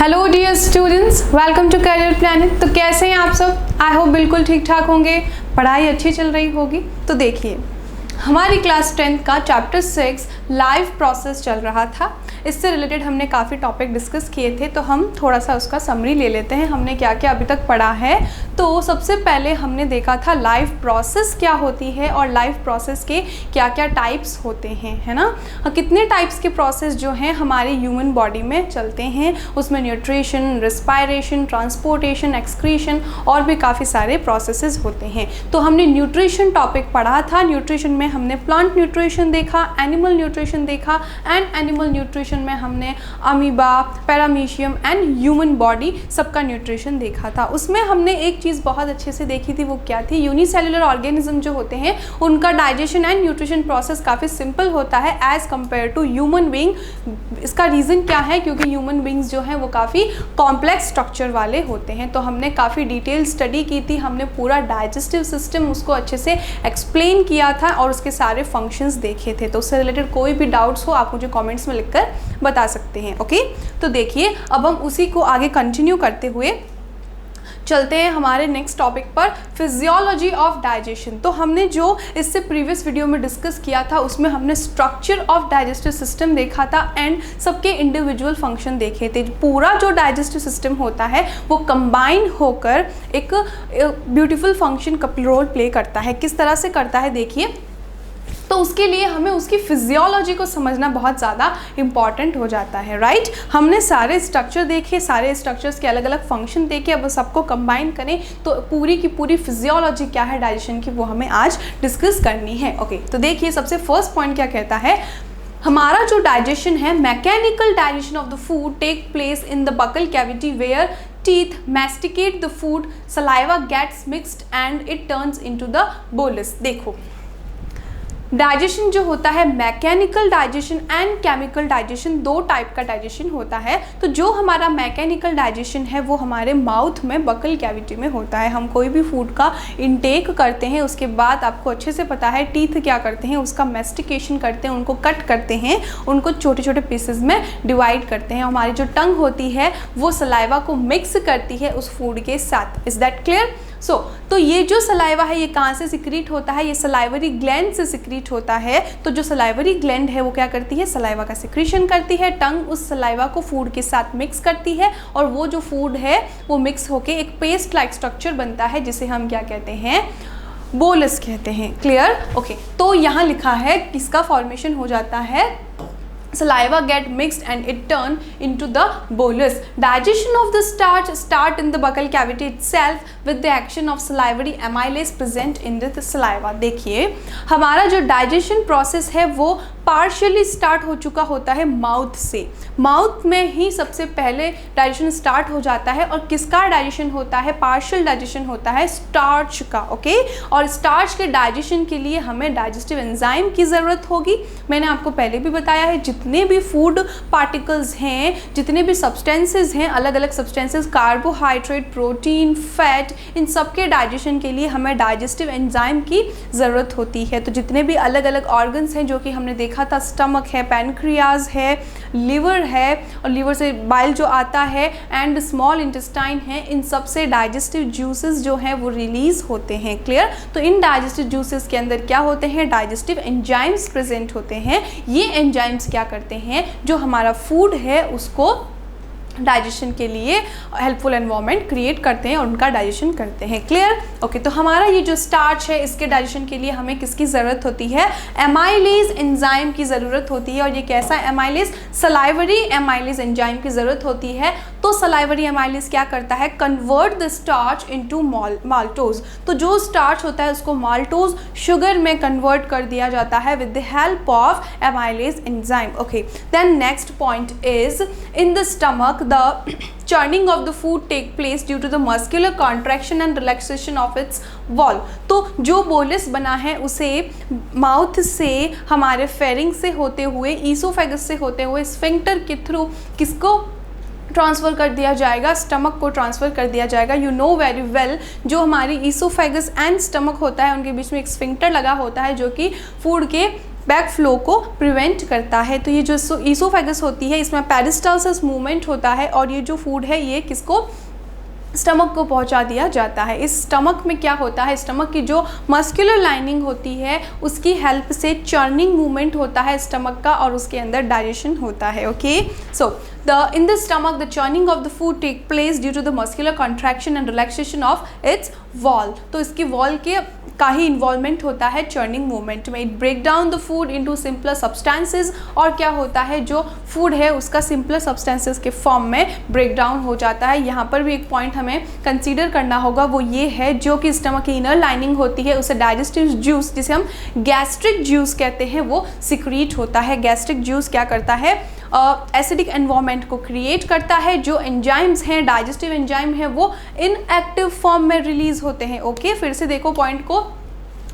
Hello dear students, welcome to career planet. तो कैसे हैं आप सब? आई होप बिल्कुल ठीक ठाक होंगे, पढ़ाई अच्छी चल रही होगी। तो देखिए, हमारी क्लास 10th का चैप्टर 6 लाइव प्रोसेस चल रहा था। इससे रिलेटेड हमने काफ़ी टॉपिक डिस्कस किए थे, तो हम थोड़ा सा उसका समरी ले लेते हैं हमने क्या क्या अभी तक पढ़ा है। तो सबसे पहले हमने देखा था लाइव प्रोसेस क्या होती है और लाइव प्रोसेस के क्या क्या टाइप्स होते हैं, है ना। कितने टाइप्स के प्रोसेस जो हैं हमारे ह्यूमन बॉडी में चलते हैं, उसमें न्यूट्रिशन, रेस्पायरेशन, ट्रांसपोर्टेशन, एक्सक्रीशन और भी काफ़ी सारे प्रोसेसेस होते हैं। तो हमने न्यूट्रिशन टॉपिक पढ़ा था। न्यूट्रिशन में हमने प्लांट न्यूट्रिशन देखा, एनिमल न्यूट्रिशन देखा, एंड एनिमल न्यूट्रिशन में हमने amoeba, paramecium and human body सबका न्यूट्रिशन देखा था। उसमें हमने एक चीज़ बहुत अच्छे से देखी थी, वो क्या थी? यूनिसेलुलर ऑर्गेनिज्म जो होते हैं उनका डाइजेशन एंड न्यूट्रिशन प्रोसेस काफ़ी सिंपल होता है as compare to human being. इसका रीज़न क्या है? क्योंकि ह्यूमन बीइंग्स जो हैं वो काफ़ी कॉम्प्लेक्स स्ट्रक्चर वाले होते हैं। तो हमने काफ़ी डिटेल स्टडी की थी, हमने पूरा डाइजेस्टिव सिस्टम उसको अच्छे से एक्सप्लेन किया था और उसके सारे फंक्शंस देखे थे। तो उससे रिलेटेड कोई भी डाउट्स हो आप मुझे कमेंट्स में लिखकर बता सकते हैं। ओके, तो देखिए अब हम उसी को आगे कंटिन्यू करते हुए चलते हैं हमारे नेक्स्ट टॉपिक पर, फिजियोलॉजी ऑफ डाइजेशन। तो हमने जो इससे प्रीवियस वीडियो में डिस्कस किया था उसमें हमने स्ट्रक्चर ऑफ डाइजेस्टिव सिस्टम देखा था एंड सबके इंडिविजुअल फंक्शन देखे थे। पूरा जो डाइजेस्टिव सिस्टम होता है वो कंबाइन होकर एक ब्यूटीफुल फंक्शन का रोल प्ले करता है। किस तरह से करता है देखिए। तो उसके लिए हमें उसकी फिजियोलॉजी को समझना बहुत ज़्यादा इम्पॉर्टेंट हो जाता है, राइट। हमने सारे स्ट्रक्चर देखे, सारे स्ट्रक्चर्स के अलग अलग फंक्शन देखे। अब सबको कंबाइन करें तो पूरी की पूरी फिजियोलॉजी क्या है डाइजेशन की, वो हमें आज डिस्कस करनी है। ओके, तो देखिए सबसे फर्स्ट पॉइंट क्या कहता है, हमारा जो डाइजेशन है, mechanical digestion of the food take place in the buccal cavity where teeth masticate the food, saliva gets mixed and it turns into the bolus। देखो, डाइजेशन जो होता है, mechanical digestion and chemical digestion, दो type का digestion होता है। तो जो हमारा मैकेनिकल डाइजेशन है वो हमारे माउथ में बकल कैविटी में होता है। हम कोई भी फूड का इनटेक करते हैं, उसके बाद आपको अच्छे से पता है टीथ क्या करते हैं, उसका मैस्टिकेशन करते हैं, उनको कट करते हैं, उनको छोटे छोटे पीसेस में डिवाइड करते हैं। हमारी जो टंग होती है वो सलाइवा को मिक्स करती है उस फूड के साथ। Is that clear? तो ये जो सलाइवा है ये कहाँ से सिक्रीट होता है? ये सलाइवरी ग्लैंड से सिक्रीट होता है। तो जो सलाइवरी ग्लैंड है वो क्या करती है? सलाइवा का सिक्रीशन करती है। टंग उस सलाइवा को फूड के साथ मिक्स करती है और वो जो फूड है वो मिक्स होके एक पेस्ट लाइक स्ट्रक्चर बनता है जिसे हम क्या कहते हैं? बोलस कहते हैं। क्लियर? ओके, तो यहाँ लिखा है किसका फॉर्मेशन हो जाता है? Saliva get mixed and it turn into the bolus. Digestion of the starch start in the buccal cavity itself with the action of salivary amylase present in the saliva। देखिए हमारा जो डाइजेशन प्रोसेस है वो partially start हो चुका होता है mouth से। माउथ में ही सबसे पहले डाइजेशन स्टार्ट हो जाता है और किसका डाइजेशन होता है? पार्शियल डाइजेशन होता है स्टार्च का। ओके, और स्टार्च के डाइजेशन के लिए हमें डाइजेस्टिव एंजाइम की ज़रूरत होगी। मैंने आपको पहले भी बताया है जितने भी फूड पार्टिकल्स हैं, जितने भी सब्सटेंसेस हैं, अलग अलग सब्सटेंसेस, कार्बोहाइड्रेट, प्रोटीन, फैट, इन सब के डाइजेशन के लिए हमें डाइजेस्टिव एंजाइम की ज़रूरत होती है। तो जितने भी अलग अलग ऑर्गन्स हैं जो कि हमने देखा था, स्टमक है, पैनक्रियाज है, लिवर है और लिवर से बाइल जो आता है, एंड स्मॉल इंटेस्टाइन है, इन सब से डाइजेस्टिव जूसेस जो हैं वो रिलीज होते हैं। क्लियर? तो इन डाइजेस्टिव जूसेस के अंदर क्या होते हैं? डाइजेस्टिव एंजाइम्स प्रेजेंट होते हैं। ये एंजाइम्स क्या करते हैं? जो हमारा फूड है उसको डाइजेशन के लिए हेल्पफुल एनवायरनमेंट क्रिएट करते हैं और उनका डाइजेशन करते हैं। क्लियर? ओके, तो हमारा ये जो स्टार्च है इसके डाइजेशन के लिए हमें किसकी ज़रूरत होती है? एमाइलेज एंजाइम की ज़रूरत होती है। और ये कैसा एमाइलेज? सलाइवरी एमाइलेज एंजाइम की ज़रूरत होती है। तो सलाइवरी एमाइलेज क्या करता है? Convert the starch into maltose. तो जो स्टार्च होता है उसको माल्टोज शुगर में कन्वर्ट कर दिया जाता है with the help of amylase enzyme. Okay, then next point is in the stomach the churning of the food take place due to the muscular contraction and relaxation of its wall। तो जो bolus बना है उसे mouth से, हमारे फेरिंग से होते हुए, ईसोफेगस से होते हुए, स्फिंक्टर के थ्रू किसको ट्रांसफ़र कर दिया जाएगा? स्टमक को ट्रांसफ़र कर दिया जाएगा। यू नो वेरी वेल, जो हमारी ईसोफेगस एंड स्टमक होता है उनके बीच में एक स्फिंक्टर लगा होता है जो कि फूड के बैक फ्लो को प्रिवेंट करता है। तो ये जो ईसोफेगस होती है इसमें पेरिस्टालसिस मूवमेंट होता है और ये जो फूड है ये किसको, स्टमक को पहुंचा दिया जाता है। इस स्टमक में क्या होता है, स्टमक की जो मस्कुलर लाइनिंग होती है उसकी हेल्प से चर्निंग मूवमेंट होता है स्टमक का और उसके अंदर डाइजेशन होता है। Okay, so in the stomach the churning of the food take place due to the muscular contraction and relaxation of its wall। तो इसकी वॉल के का ही इन्वॉल्वमेंट होता है चर्निंग मूवमेंट में। It break down the food into simpler substances, और क्या होता है जो फूड है उसका सिंपलर सब्सटेंसेस के फॉर्म में ब्रेक डाउन हो जाता है। यहाँ पर भी एक पॉइंट हमें कंसीडर करना होगा, वो ये है जो कि स्टमक की इनर लाइनिंग होती है उसे डाइजेस्टिव जूस जिसे हम गैस्ट्रिक जूस कहते हैं वो सिक्रीट होता है। गैस्ट्रिक जूस क्या करता है, एसिडिक एनवायरनमेंट को क्रिएट करता है। जो एंजाइम्स हैं, डाइजेस्टिव एंजाइम है, वो इनएक्टिव फॉर्म में रिलीज होते हैं। ओके, फिर से देखो पॉइंट को,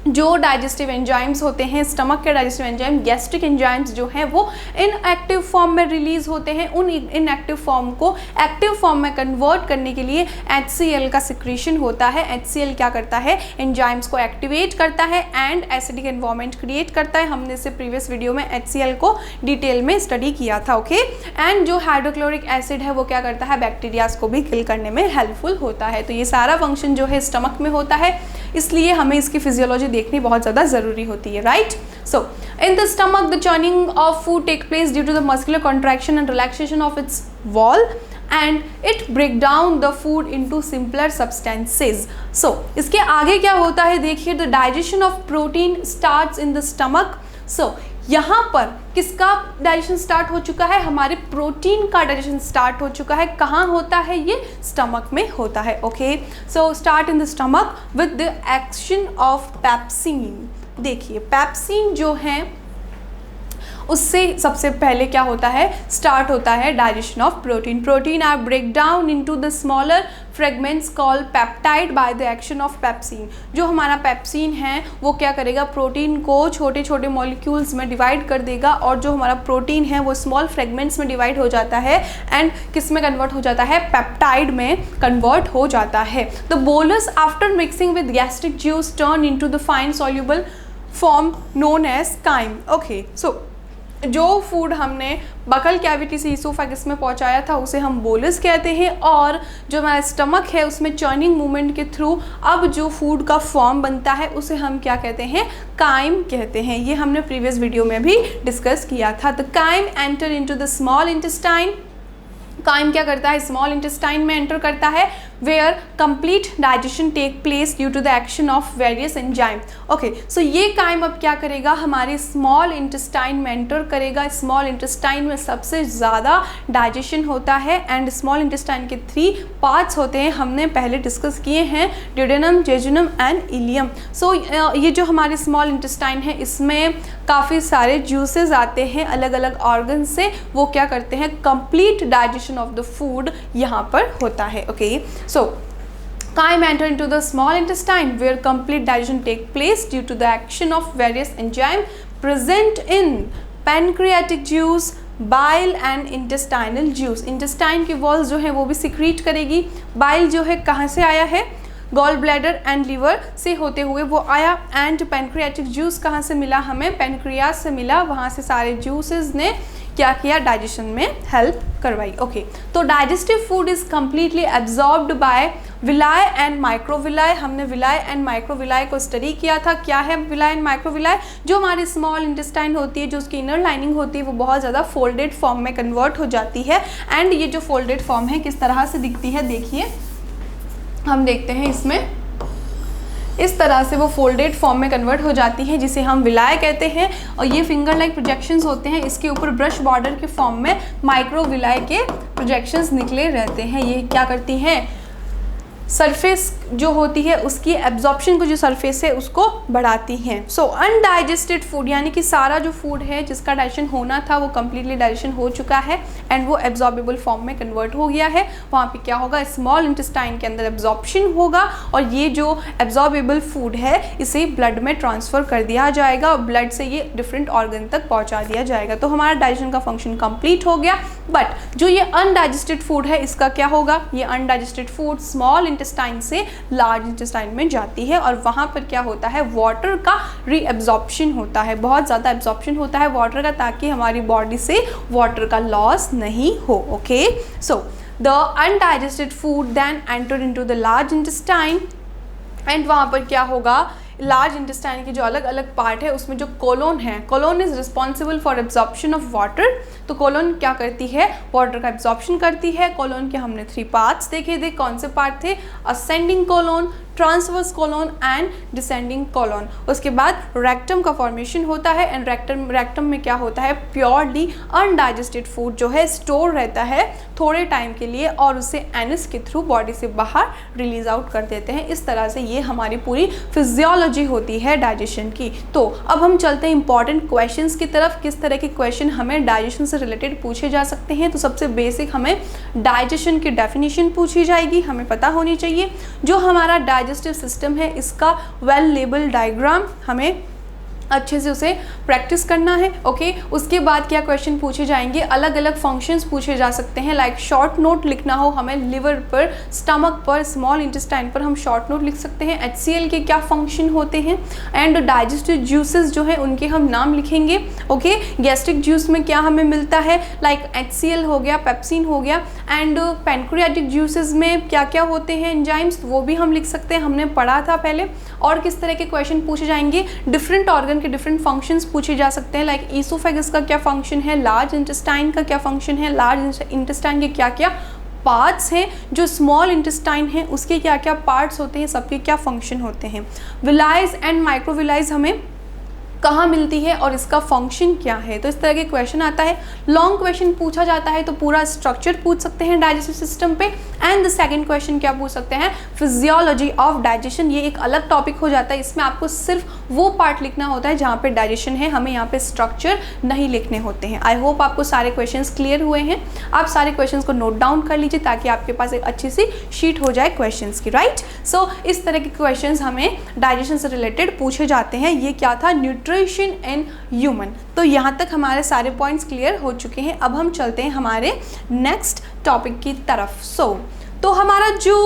जो डाइजेस्टिव एंजाइम्स होते हैं, स्टमक के डाइजेस्टिव एंजाइम, गैस्ट्रिक एंजाइम्स जो हैं वो इनएक्टिव फॉर्म में रिलीज होते हैं। उन इनएक्टिव फॉर्म को एक्टिव फॉर्म में कन्वर्ट करने के लिए HCl का सिक्रीशन होता है। HCl क्या करता है, एंजाइम्स को एक्टिवेट करता है एंड एसिडिक एनवायरनमेंट क्रिएट करता है। हमने इससे प्रीवियस वीडियो में HCl को डिटेल में स्टडी किया था। ओके, एंड जो हाइड्रोक्लोरिक एसिड है वो क्या करता है, बैक्टीरियाज को भी किल करने में हेल्पफुल होता है। तो ये सारा फंक्शन जो है स्टमक में होता है, इसलिए हमें इसकी फिजियोलॉजी देखनी बहुत ज़्यादा ज़रूरी होती है, right. So in the stomach the churning of food take place due to the muscular contraction and relaxation of its wall and it break down the food into simpler substances। So इसके आगे क्या होता है देखिए, the digestion of protein starts in the stomach। So यहाँ पर किसका digestion start हो चुका है, हमारे प्रोटीन का डाइजेशन स्टार्ट हो चुका है। कहाँ होता है ये, स्टमक में होता है। Okay, so start in the stomach with the action of pepsin. देखिए पेप्सिन जो है उससे सबसे पहले क्या होता है, स्टार्ट होता है digestion of protein. Protein are break down into the smaller fragments called peptide by the action of pepsin. जो हमारा पेप्सिन है वो क्या करेगा, प्रोटीन को छोटे छोटे मॉलिक्यूल्स में डिवाइड कर देगा और जो हमारा प्रोटीन है वो स्मॉल फ्रेगमेंट्स में डिवाइड हो जाता है एंड किस में कन्वर्ट हो जाता है, पेप्टाइड में कन्वर्ट हो जाता है। The bolus after mixing with gastric juice turn into the fine soluble form known as chyme. Okay, so जो फूड हमने बकल कैविटी से ईसोफेगस में पहुंचाया था उसे हम बोलस कहते हैं, और जो हमारा स्टमक है उसमें चर्निंग मूवमेंट के थ्रू अब जो फूड का फॉर्म बनता है उसे हम क्या कहते हैं, काइम कहते हैं। ये हमने प्रीवियस वीडियो में भी डिस्कस किया था। The chyme enter into the small intestine. Chyme क्या करता है, स्मॉल इंटेस्टाइन में एंटर करता है, where complete digestion take place due to the action of various enzyme. Okay, so ये काइम अब क्या करेगा, हमारे स्मॉल इंटेस्टाइन में एंटर करेगा। स्मॉल इंटेस्टाइन में सबसे ज़्यादा डाइजेशन होता है एंड स्मॉल इंटेस्टाइन के 3 पार्ट्स होते हैं, हमने पहले डिस्कस किए हैं, ड्यूडेनम, जेजुनम एंड इलियम। सो ये जो हमारे स्मॉल इंटेस्टाइन है इसमें काफ़ी सारे जूसेस आते हैं अलग अलग ऑर्गन से, वो क्या करते हैं, complete digestion of the food यहाँ पर होता है। Okay, so chyme enter into the small intestine where complete digestion take place due to the action of various enzyme present in pancreatic juice, bile and intestinal juice। intestine की walls जो है वो भी secrete करेगी। bile जो है कहाँ से आया है, गॉल ब्लैडर एंड लीवर से होते हुए वो आया, एंड पैनक्रियाटिक जूस कहाँ से मिला हमें, पैनक्रियाज से मिला। वहाँ से सारे जूसेस ने क्या किया, डाइजेशन में हेल्प करवाई। ओके, तो digestive food is completely absorbed bye विलाय and माइक्रोविलाय। हमने विलाय एंड माइक्रोविलाय को स्टडी किया था। क्या है विलाय एंड माइक्रोविलाय, जो हमारी स्मॉल इंटेस्टाइन होती है, जो उसकी इनर लाइनिंग होती है, वो बहुत ज़्यादा फोल्डेड फॉर्म में कन्वर्ट हो जाती है। एंड ये जो फोल्डेड फॉर्म है किस तरह से दिखती है, देखिए हम देखते हैं इसमें, इस तरह से वो फोल्डेड फॉर्म में कन्वर्ट हो जाती है जिसे हम विलाय कहते हैं। और ये फिंगर लाइक प्रोजेक्शंस होते हैं, इसके ऊपर ब्रश बॉर्डर के फॉर्म में माइक्रोविलाय के प्रोजेक्शंस निकले रहते हैं। ये क्या करती हैं, सरफेस जो होती है उसकी एब्जॉर्प्शन को, जो सरफेस है उसको बढ़ाती हैं। सो अनडाइजेस्टेड फूड यानी कि सारा जो फूड है जिसका डाइजेशन होना था वो कम्प्लीटली डाइजेशन हो चुका है एंड वो एब्जॉर्बेबल फॉर्म में कन्वर्ट हो गया है। वहाँ पे क्या होगा, स्मॉल इंटेस्टाइन के अंदर एब्जॉर्प्शन होगा और ये जो एब्जॉर्बेबल फूड है इसे ब्लड में ट्रांसफ़र कर दिया जाएगा और ब्लड से ये डिफरेंट ऑर्गन तक पहुँचा दिया जाएगा। तो हमारा डाइजेशन का फंक्शन कंप्लीट हो गया। बट जो ये अनडाइजेस्टेड फूड है इसका क्या होगा, ये अनडाइजेस्टेड फूड स्मॉल इंटेस्टाइन से लार्ज इंटेस्टाइन में जाती है और वहाँ पर क्या होता है, वाटर का रीएब्जॉर्प्शन होता है, बहुत ज़्यादा एब्जॉर्प्शन होता है वाटर का, ताकि हमारी बॉडी से वाटर का लॉस नहीं हो। Okay, so the undigested food then enter into the large intestine and वहाँ पर क्या होगा, लार्ज इंटेस्टाइन की जो अलग अलग पार्ट है उसमें जो कोलोन है, colon is responsible for absorption of water. तो कोलोन क्या करती है, वाटर का एब्जॉर्प्शन करती है। कोलोन के हमने 3 पार्ट्स देखे थे, कौन से पार्ट थे, ascending colon, transverse colon and descending colon. उसके बाद रेक्टम का फॉर्मेशन होता है एंड रेक्टम में क्या होता है, प्योरली अनडाइजेस्टेड फूड जो है स्टोर रहता है थोड़े टाइम के लिए और उसे एनस के थ्रू बॉडी से बाहर रिलीज आउट कर देते हैं। इस तरह से ये हमारी पूरी फिजियोलॉजी होती है डाइजेशन की। तो अब हम चलते हैं इंपॉर्टेंट क्वेश्चंस की तरफ, किस तरह के क्वेश्चन हमें डाइजेशन से रिलेटेड पूछे जा सकते हैं। तो सबसे बेसिक हमें डाइजेशन की डेफिनेशन पूछी जाएगी, हमें पता होनी चाहिए। जो हमारा डाइजेस्टिव सिस्टम है इसका वेल लेबल डायग्राम हमें अच्छे से उसे प्रैक्टिस करना है। ओके, उसके बाद क्या क्वेश्चन पूछे जाएंगे, अलग अलग फंक्शंस पूछे जा सकते हैं। लाइक शॉर्ट नोट लिखना हो हमें, लिवर पर, स्टमक पर, स्मॉल इंटेस्टाइन पर हम शॉर्ट नोट लिख सकते हैं। HCl के क्या फंक्शन होते हैं एंड डाइजेस्टिव जूसेस जो है उनके हम नाम लिखेंगे। ओके, गैस्ट्रिक जूस में क्या हमें मिलता है, लाइक HCl हो गया, पेप्सिन हो गया एंड पैनक्रियाटिक जूसेस में क्या क्या होते हैं एंजाइम्स, वो भी हम लिख सकते हैं, हमने पढ़ा था पहले। और किस तरह के क्वेश्चन पूछे जाएंगे, डिफरेंट ऑर्गन के डिफरेंट फंक्शंस पूछे जा सकते हैं। लाइक ईसोफेगस का क्या फंक्शन है, लार्ज इंटेस्टाइन का क्या फंक्शन है, लार्ज इंटेस्टाइन के क्या क्या पार्ट्स हैं, जो स्मॉल इंटेस्टाइन है उसके क्या क्या पार्ट्स होते हैं, सबके क्या फंक्शन होते हैं। विलाइज एंड माइक्रोविलाइज हमें कहाँ मिलती है और इसका फंक्शन क्या है। तो इस तरह के क्वेश्चन आता है। लॉन्ग क्वेश्चन पूछा जाता है तो पूरा स्ट्रक्चर पूछ सकते हैं डाइजेस्टिव सिस्टम पे। एंड द सेकंड क्वेश्चन क्या पूछ सकते हैं, फिजियोलॉजी ऑफ डाइजेशन। ये एक अलग टॉपिक हो जाता है, इसमें आपको सिर्फ वो पार्ट लिखना होता है जहाँ पे डाइजेशन है, हमें यहाँ पे स्ट्रक्चर नहीं लिखने होते हैं। आई होप आपको सारे क्वेश्चन क्लियर हुए हैं। आप सारे क्वेश्चन को नोट डाउन कर लीजिए ताकि आपके पास एक अच्छी सी शीट हो जाए क्वेश्चन की, राइट। सो इस तरह के क्वेश्चन हमें डाइजेशन से रिलेटेड पूछे जाते हैं। ये क्या था, न्यूट्रिशन इन ह्यूमन। तो यहाँ तक हमारे सारे पॉइंट्स क्लियर हो चुके हैं। अब हम चलते हैं हमारे नेक्स्ट टॉपिक की तरफ। तो हमारा जो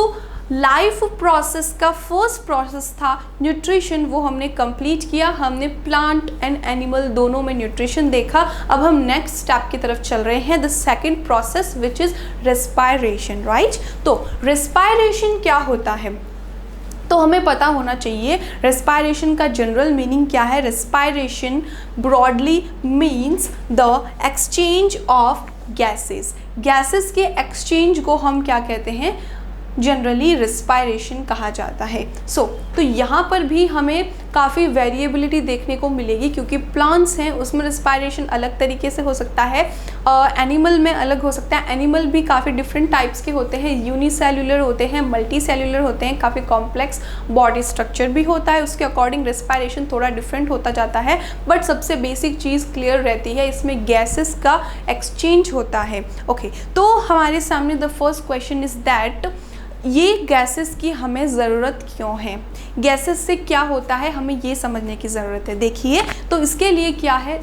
लाइफ प्रोसेस का फर्स्ट प्रोसेस था न्यूट्रिशन, वो हमने कंप्लीट किया। हमने प्लांट एंड एनिमल दोनों में न्यूट्रिशन देखा। अब हम नेक्स्ट स्टेप की तरफ चल रहे हैं, the second process which is respiration, right. तो रेस्पायरेशन क्या होता है, तो हमें पता होना चाहिए रेस्पायरेशन का जनरल मीनिंग क्या है। Respiration broadly means the exchange of gases. Gases के एक्सचेंज को हम क्या कहते हैं, जनरली रेस्पायरेशन कहा जाता है। तो यहाँ पर भी हमें काफ़ी वेरिएबिलिटी देखने को मिलेगी, क्योंकि प्लांट्स हैं उसमें रेस्पायरेशन अलग तरीके से हो सकता है, एनिमल में अलग हो सकता है। एनिमल भी काफ़ी डिफरेंट टाइप्स के होते हैं, यूनिसेल्युलर होते हैं, मल्टी सेल्युलर होते हैं, काफ़ी कॉम्प्लेक्स बॉडी स्ट्रक्चर भी होता है, उसके अकॉर्डिंग रेस्पायरेशन थोड़ा डिफरेंट होता जाता है। बट सबसे बेसिक चीज़ क्लियर रहती है, इसमें गैसेस का एक्सचेंज होता है। ओके, तो हमारे सामने the first question is that ये गैसेस की हमें ज़रूरत क्यों है, गैसेस से क्या होता है, हमें ये समझने की ज़रूरत है। देखिए, तो इसके लिए क्या है,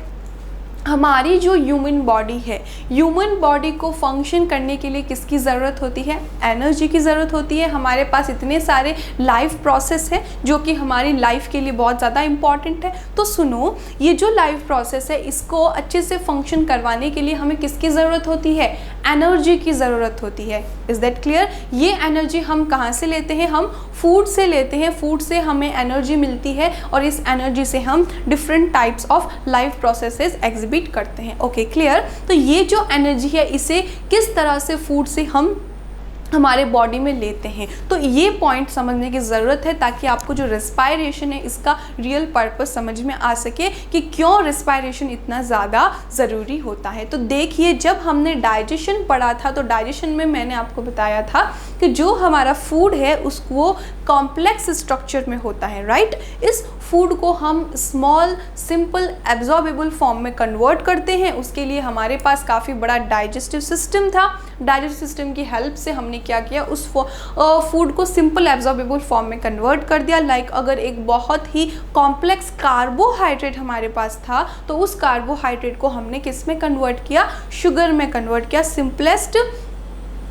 हमारी जो ह्यूमन बॉडी है, ह्यूमन बॉडी को फंक्शन करने के लिए किसकी ज़रूरत होती है, एनर्जी की ज़रूरत होती है। हमारे पास इतने सारे लाइफ प्रोसेस है जो कि हमारी लाइफ के लिए बहुत ज़्यादा इम्पॉर्टेंट है। तो सुनो, ये जो लाइफ प्रोसेस है इसको अच्छे से फंक्शन करवाने के लिए हमें किसकी ज़रूरत होती है, एनर्जी की ज़रूरत होती है। Is that clear. ये एनर्जी हम कहाँ से लेते हैं, हम फूड से लेते हैं। फूड से हमें एनर्जी मिलती है और इस एनर्जी से हम different types of life processes exhibit करते हैं। Okay, clear. तो ये जो एनर्जी है इसे किस तरह से फूड से हम हमारे बॉडी में लेते हैं, तो ये पॉइंट समझने की ज़रूरत है ताकि आपको जो रेस्पायरेशन है इसका रियल पर्पस समझ में आ सके कि क्यों रेस्पायरेशन इतना ज़्यादा ज़रूरी होता है। तो देखिए, जब हमने डाइजेशन पढ़ा था तो डाइजेशन में मैंने आपको बताया था कि जो हमारा फूड है उसको कॉम्प्लेक्स स्ट्रक्चर में होता है, राइट। इस फूड को हम स्मॉल सिंपल एब्जॉर्बेबल फॉर्म में कन्वर्ट करते हैं। उसके लिए हमारे पास काफ़ी बड़ा डाइजेस्टिव सिस्टम था। डाइजेस्टिव सिस्टम की हेल्प से हमने क्या किया, उस फूड को सिंपल एब्जॉर्बेबल फॉर्म में कन्वर्ट कर दिया। लाइक अगर एक बहुत ही कॉम्प्लेक्स कार्बोहाइड्रेट हमारे पास था तो उस कार्बोहाइड्रेट को हमने किस में कन्वर्ट किया, शुगर में कन्वर्ट किया। सिंपलेस्ट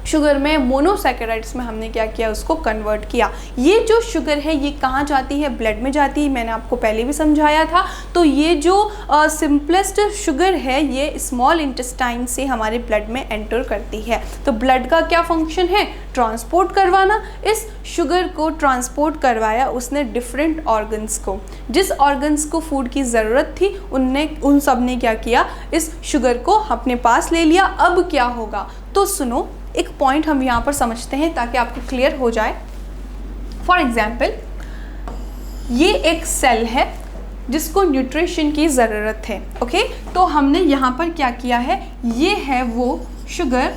शुगर में, मोनोसैकेराइड्स में हमने क्या किया, उसको कन्वर्ट किया। ये जो शुगर है ये कहाँ जाती है, ब्लड में जाती है, मैंने आपको पहले भी समझाया था। तो ये जो सिंपलेस्ट शुगर है ये स्मॉल इंटेस्टाइन से हमारे ब्लड में एंटर करती है। तो ब्लड का क्या फंक्शन है, ट्रांसपोर्ट करवाना। इस शुगर को ट्रांसपोर्ट करवाया उसने डिफरेंट ऑर्गन्स को, जिस ऑर्गन्स को फूड की ज़रूरत थी उन सब ने क्या किया, इस शुगर को अपने पास ले लिया। अब क्या होगा, तो सुनो, एक पॉइंट हम यहाँ पर समझते हैं ताकि आपको क्लियर हो जाए। फॉर एग्जाम्पल, ये एक सेल है जिसको न्यूट्रिशन की ज़रूरत है। ओके, तो हमने यहाँ पर क्या किया है, ये है वो शुगर,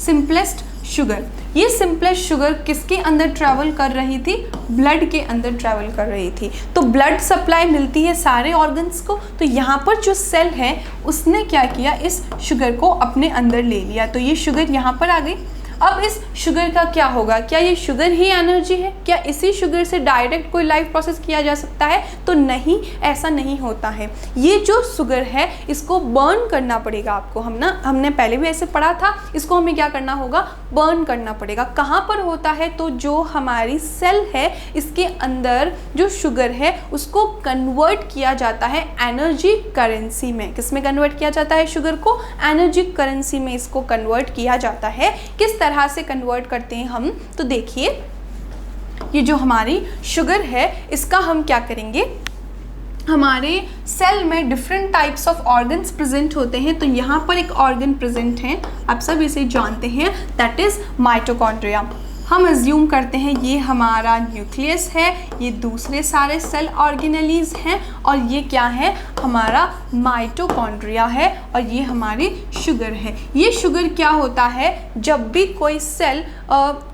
सिंपलेस्ट शुगर। ये सिंपलेस्ट शुगर किसके अंदर ट्रैवल कर रही थी, ब्लड के अंदर ट्रैवल कर रही थी। तो ब्लड सप्लाई मिलती है सारे ऑर्गन्स को। तो यहाँ पर जो सेल है उसने क्या किया, इस शुगर को अपने अंदर ले लिया। तो ये शुगर यहाँ पर आ गई। अब इस शुगर का क्या होगा, क्या ये शुगर ही एनर्जी है, क्या इसी शुगर से डायरेक्ट कोई लाइफ प्रोसेस किया जा सकता है, तो नहीं, ऐसा नहीं होता है। ये जो शुगर है इसको बर्न करना पड़ेगा आपको। हमने पहले भी ऐसे पढ़ा था, इसको हमें क्या करना होगा, बर्न करना पड़ेगा। कहाँ पर होता है, तो जो हमारी सेल है इसके अंदर जो शुगर है उसको कन्वर्ट किया जाता है एनर्जी करेंसी में। किस में कन्वर्ट किया जाता है, शुगर को एनर्जी करेंसी में इसको कन्वर्ट किया जाता है। किस तरह से कन्वर्ट करते हैं हम, तो देखिए, ये जो हमारी शुगर है इसका हम क्या करेंगे, हमारे सेल में different types of organs present होते हैं। तो यहाँ पर एक ऑर्गन प्रेजेंट है, आप सब इसे जानते हैं, दैट इज माइटोकॉन्ड्रिया। हम अज्यूम करते हैं ये हमारा न्यूक्लियस है, ये दूसरे सारे सेल ऑर्गेनेलीज हैं, और ये क्या है, हमारा माइटोकॉन्ड्रिया है, और ये हमारी शुगर है। ये शुगर क्या होता है, जब भी कोई सेल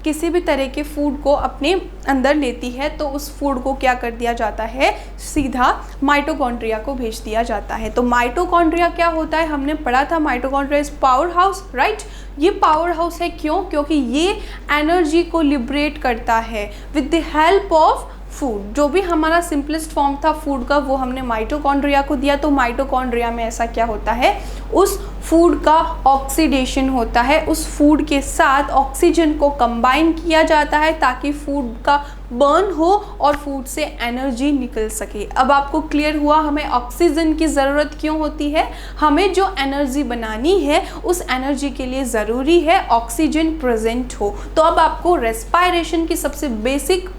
किसी भी तरह के फूड को अपने अंदर लेती है तो उस फूड को क्या कर दिया जाता है, सीधा माइटोकॉन्ड्रिया को भेज दिया जाता है। तो माइटोकॉन्ड्रिया क्या होता है, हमने पढ़ा था, mitochondria is power house, right. ये पावर हाउस है क्यों, क्योंकि ये एनर्जी को लिबरेट करता है with the help of food. जो भी हमारा सिंपलेस्ट फॉर्म था फूड का वो हमने माइटोकॉन्ड्रिया को दिया। तो माइटोकॉन्ड्रिया में ऐसा क्या होता है, उस फूड का ऑक्सीडेशन होता है, उस फूड के साथ ऑक्सीजन को कंबाइन किया जाता है ताकि फूड का बर्न हो और फूड से एनर्जी निकल सके। अब आपको क्लियर हुआ हमें ऑक्सीजन की ज़रूरत क्यों होती है, हमें जो एनर्जी बनानी है उस एनर्जी के लिए ज़रूरी है ऑक्सीजन प्रेजेंट हो। तो अब आपको रेस्पायरेशन की सबसे बेसिक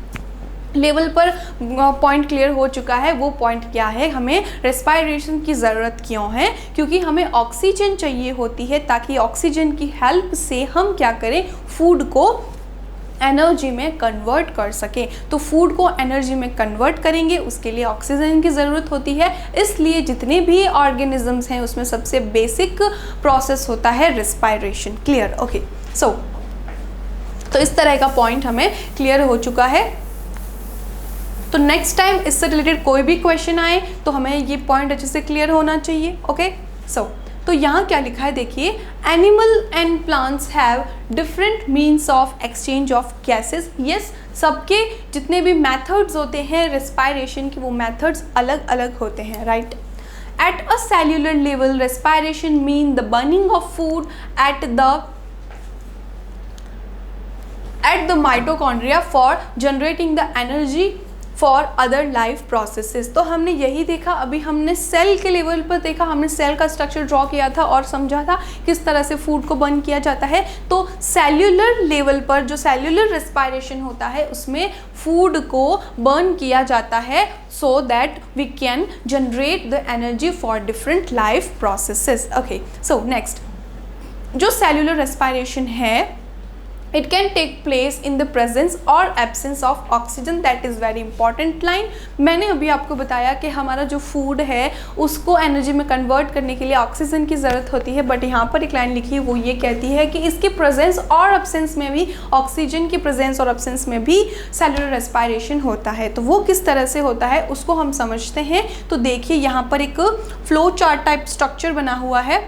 लेवल पर पॉइंट क्लियर हो चुका है। वो पॉइंट क्या है, हमें रेस्पायरेशन की ज़रूरत क्यों है, क्योंकि हमें ऑक्सीजन चाहिए होती है ताकि ऑक्सीजन की हेल्प से हम क्या करें, फूड को एनर्जी में कन्वर्ट कर सकें। तो फूड को एनर्जी में कन्वर्ट करेंगे उसके लिए ऑक्सीजन की ज़रूरत होती है। इसलिए जितने भी ऑर्गेनिजम्स हैं उसमें सबसे बेसिक प्रोसेस होता है रेस्पायरेशन। Clear, okay. सो तो इस तरह का पॉइंट हमें क्लियर हो चुका है। तो नेक्स्ट टाइम इससे रिलेटेड कोई भी क्वेश्चन आए तो हमें ये पॉइंट अच्छे से क्लियर होना चाहिए। ओके, सो तो यहाँ क्या लिखा है देखिए, animal and plants have different means of exchange of gases. Yes, सबके जितने भी मेथड्स होते हैं रेस्पायरेशन के वो मेथड्स अलग अलग होते हैं, right. At a cellular level respiration mean the burning of food at the mitochondria for generating the energy for other life processes. तो हमने यही देखा, अभी हमने सेल के लेवल पर देखा, हमने सेल का स्ट्रक्चर ड्रॉ किया था और समझा था किस तरह से फूड को बर्न किया जाता है। तो सेल्यूलर लेवल पर जो सेल्यूलर रेस्पायरेशन होता है उसमें फूड को बर्न किया जाता है so that we can generate the energy for different life processes. Okay, so next जो सेल्यूलर रेस्पायरेशन है it can take place in the presence or absence of oxygen, that is very important line। मैंने अभी आपको बताया कि हमारा जो food है उसको एनर्जी में कन्वर्ट करने के लिए ऑक्सीजन की ज़रूरत होती है, बट यहाँ पर एक लाइन लिखी है वो ये कहती है कि इसके प्रेजेंस और एब्सेंस में भी, ऑक्सीजन की प्रेजेंस और एब्सेंस में भी सेलुलर रेस्पायरेशन होता है। तो वो किस तरह से होता है उसको हम समझते हैं। तो देखिए यहाँ पर एक फ्लो चार्ट टाइप स्ट्रक्चर बना हुआ है।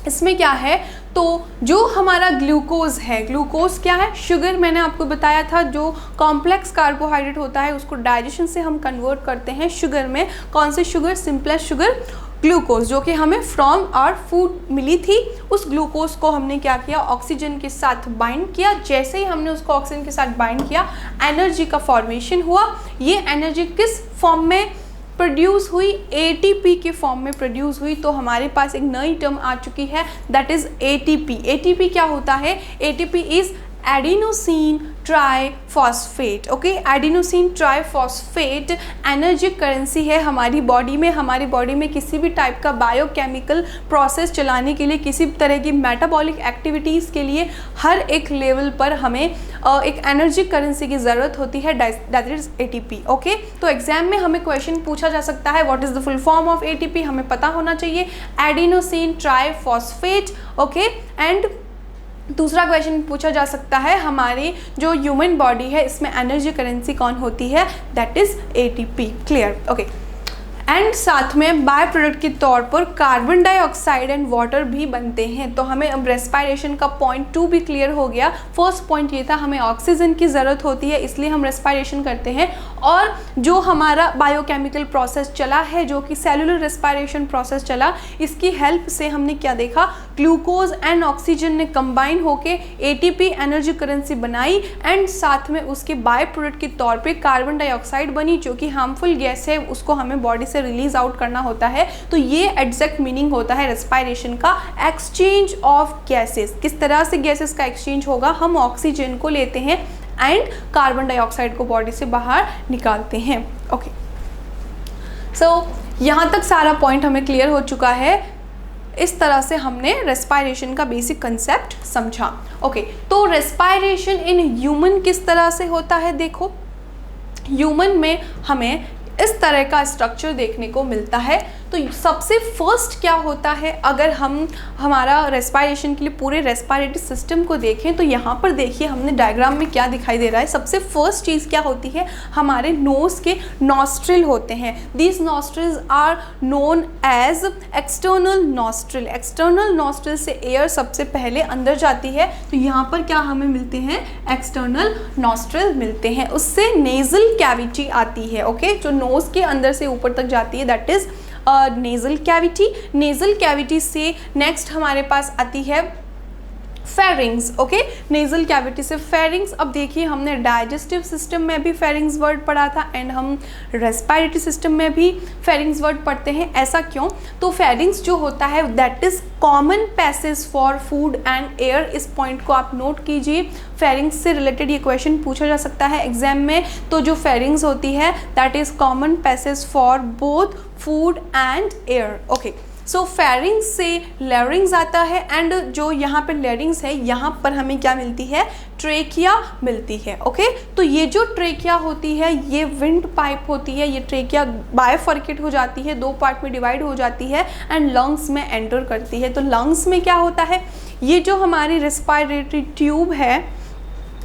इसमें क्या है, तो जो हमारा ग्लूकोज है, ग्लूकोज क्या है? शुगर। मैंने आपको बताया था जो कॉम्प्लेक्स कार्बोहाइड्रेट होता है उसको डाइजेशन से हम कन्वर्ट करते हैं शुगर में। कौन सी शुगर? सिंपलेस्ट शुगर, ग्लूकोज, जो कि हमें फ्रॉम आवर फूड मिली थी। उस ग्लूकोज को हमने क्या किया? ऑक्सीजन के साथ बाइंड किया। जैसे ही हमने उसको ऑक्सीजन के साथ बाइंड किया, एनर्जी का फॉर्मेशन हुआ। ये एनर्जी किस फॉर्म में प्रोड्यूस हुई? एटीपी के फॉर्म में प्रोड्यूस हुई। तो हमारे पास एक नई टर्म आ चुकी है, दैट इज एटीपी। एटीपी क्या होता है? ATP is adenosine triphosphate. Okay, adenosine triphosphate energy currency है हमारी बॉडी में। हमारी बॉडी में किसी भी टाइप का बायोकेमिकल प्रोसेस चलाने के लिए, किसी तरह की मेटाबॉलिक एक्टिविटीज़ के लिए हर एक लेवल पर हमें एक एनर्जी करेंसी की ज़रूरत होती है, दैट इज एटीपी। ओके, तो एग्जाम में हमें क्वेश्चन पूछा जा सकता है what is the full form of ATP, हमें पता होना चाहिए, एडिनोसिन ट्राइफॉस्फेट। ओके, एंड दूसरा क्वेश्चन पूछा जा सकता है हमारी जो ह्यूमन बॉडी है इसमें एनर्जी करेंसी कौन होती है? That is ATP. Clear? Okay, and साथ में बाय प्रोडक्ट के तौर पर कार्बन डाइऑक्साइड एंड वाटर भी बनते हैं। तो हमें अब रेस्पायरेशन का पॉइंट 2 भी क्लियर हो गया। फर्स्ट पॉइंट ये था हमें ऑक्सीजन की ज़रूरत होती है, इसलिए हम रेस्पायरेशन करते हैं। और जो हमारा बायोकेमिकल प्रोसेस चला है, जो कि सेलुलर रेस्पायरेशन प्रोसेस चला, इसकी हेल्प से हमने क्या देखा? ग्लूकोज एंड ऑक्सीजन ने कंबाइन होके एटीपी एनर्जी करेंसी बनाई, एंड साथ में उसके बाय प्रोडक्ट के तौर पे कार्बन डाइऑक्साइड बनी, जो कि हार्मफुल गैस है, उसको हमें बॉडी से रिलीज आउट करना होता है। तो ये एग्जैक्ट मीनिंग होता है रेस्पायरेशन का, एक्सचेंज ऑफ गैसेस। किस तरह से गैसेस का एक्सचेंज होगा? हम ऑक्सीजन को लेते हैं एंड कार्बन डाइऑक्साइड को बॉडी से बाहर निकालते हैं। ओके, सो यहाँ तक सारा पॉइंट हमें क्लियर हो चुका है। इस तरह से हमने रेस्पायरेशन का बेसिक कंसेप्ट समझा। ओके, तो रेस्पायरेशन इन ह्यूमन किस तरह से होता है? देखो, ह्यूमन में हमें इस तरह का स्ट्रक्चर देखने को मिलता है। तो सबसे फर्स्ट क्या होता है, अगर हम हमारा रेस्पायरेशन के लिए पूरे रेस्पायरेटरी सिस्टम को देखें तो यहाँ पर देखिए हमने डायग्राम में क्या दिखाई दे रहा है। सबसे फर्स्ट चीज़ क्या होती है? हमारे नोज़ के नॉस्ट्रिल होते हैं। These nostrils are known as external nostril. External nostril से एयर सबसे पहले अंदर जाती है, तो यहाँ पर क्या हमें मिलते हैं? एक्सटर्नल नॉस्ट्रिल मिलते हैं। उससे नेजल कैविटी आती है। ओके, जो नोज़ के अंदर से ऊपर तक जाती है, that is nasal cavity. Nasal cavity से नेक्स्ट हमारे पास आती है फेरिंग्स। ओके, नेजल कैविटी से फेरिंग्स। अब देखिए हमने डाइजेस्टिव सिस्टम में भी फेरिंग्स वर्ड पढ़ा था एंड हम रेस्पायरेटरी सिस्टम में भी फेरिंग्स वर्ड पढ़ते हैं। ऐसा क्यों? तो फेरिंग्स जो होता है that is common passage for food and air. इस पॉइंट को आप नोट कीजिए, फेरिंग्स से रिलेटेड ये क्वेश्चन पूछा जा सकता है एग्जाम में। तो जो फेरिंग्स होती है that is common passage for both food and air. Okay, so pharynx से लैरिंग्स आता है, एंड जो यहाँ पे लैरिंग्स है यहाँ पर हमें क्या मिलती है? ट्रेकिया मिलती है। ओके, तो ये जो ट्रेकिया होती है ये विंड पाइप होती है। ये ट्रेकिया बायफर्केट हो जाती है, 2 पार्ट में डिवाइड हो जाती है एंड लंग्स में एंटर करती है। तो लंग्स में क्या होता है? ये जो हमारी रेस्पायरेटरी ट्यूब है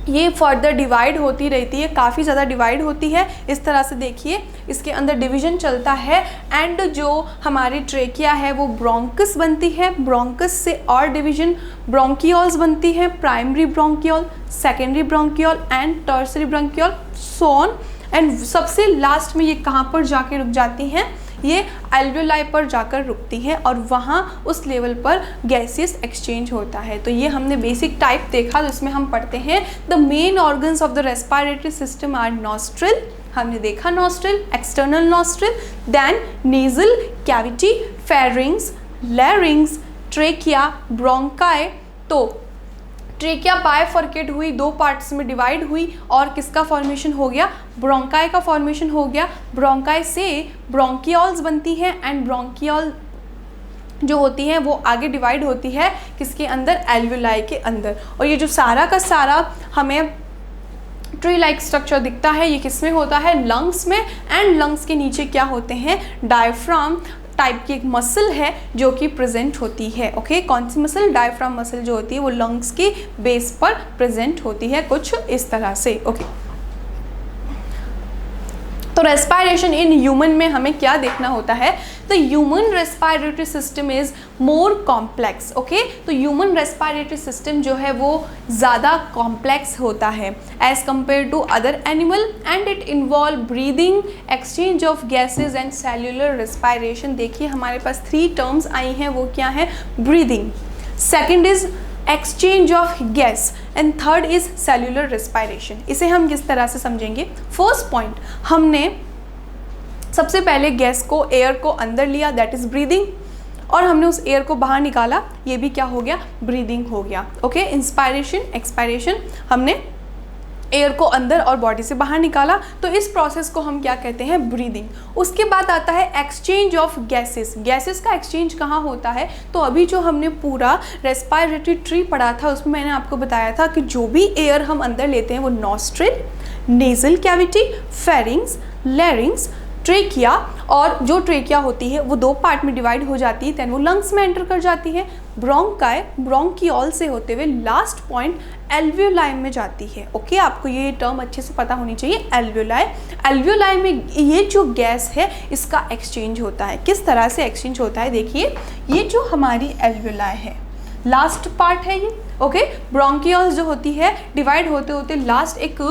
ये फर्दर डिवाइड होती रहती है, काफ़ी ज़्यादा डिवाइड होती है। इस तरह से देखिए इसके अंदर डिवीजन चलता है, एंड जो हमारी ट्रेकिया है वो ब्रोंकस बनती है। ब्रोंकस से और डिवीजन ब्रोंकियोल्स बनती है, primary bronchiole, secondary bronchiole and tertiary bronchiole, so on. And सबसे लास्ट में ये कहाँ पर जाके रुक जाती हैं? ये एल्वियोलाई पर जाकर रुकती है और वहाँ उस लेवल पर गैसियस एक्सचेंज होता है। तो ये हमने बेसिक टाइप देखा, तो इसमें हम पढ़ते हैं the main organs of the respiratory system are nostril. हमने देखा nostril, external nostril, then nasal cavity, pharynx, larynx, trachea, bronchi. तो ट्रेकिया बायफर्केट हुई, 2 पार्ट्स में डिवाइड हुई और किसका फॉर्मेशन हो गया? ब्रोंकाई का फॉर्मेशन हो गया। ब्रोंकाई से ब्रोंकियोल्स बनती है एंड ब्रोंकियोल जो होती है वो आगे डिवाइड होती है किसके अंदर? एल्वियोलाई के अंदर। और ये जो सारा का सारा हमें ट्री लाइक स्ट्रक्चर दिखता है ये किस में होता है? लंग्स में। एंड लंग्स के नीचे क्या होते हैं? डायफ्राम टाइप की एक मसल है जो कि प्रेजेंट होती है। ओके, कौन सी मसल? डायफ्राम मसल जो होती है वो लंग्स की बेस पर प्रेजेंट होती है, कुछ इस तरह से। ओके, तो रेस्पायरेशन इन ह्यूमन में हमें क्या देखना होता है, the human respiratory system is more complex. Okay, तो ह्यूमन रेस्पायरेटरी सिस्टम जो है वो ज़्यादा कॉम्प्लेक्स होता है as compare to other animal, and it involve breathing, exchange of gases and cellular respiration. देखिए हमारे पास 3 टर्म्स आई हैं, वो क्या है, breathing, second is exchange of gas, and third is cellular respiration. इसे हम किस तरह से समझेंगे। फर्स्ट पॉइंट, हमने सबसे पहले गैस को, एयर को अंदर लिया, दैट इज ब्रीदिंग, और हमने उस एयर को बाहर निकाला, ये भी क्या हो गया, ब्रीदिंग हो गया। ओके, इंस्पायरेशन, एक्सपायरेशन, हमने एयर को अंदर और बॉडी से बाहर निकाला, तो इस प्रोसेस को हम क्या कहते हैं, ब्रीदिंग। उसके बाद आता है एक्सचेंज ऑफ गैसेस। गैसेस का एक्सचेंज कहाँ होता है, तो अभी जो हमने पूरा रेस्पायरेटरी ट्री पढ़ा था उसमें मैंने आपको बताया था कि जो भी एयर हम अंदर लेते हैं वो nostril, nasal cavity, pharynx, larynx, trachea, और जो ट्रेकिया होती है वो 2 पार्ट में डिवाइड हो जाती है, दैन वो लंग्स में एंटर कर जाती है, ब्रोंकाई, ब्रोंकियोल से होते हुए लास्ट पॉइंट एल्वियोलाई में जाती है। ओके, आपको ये टर्म अच्छे से पता होनी चाहिए, एल्वियोलाई। एल्वियोलाई में ये जो गैस है इसका एक्सचेंज होता है। किस तरह से एक्सचेंज होता है, देखिए ये जो हमारी एल्वियोलाई है, लास्ट पार्ट है ये। ओके, ब्रोंकियोल्स जो होती है डिवाइड होते होते लास्ट एक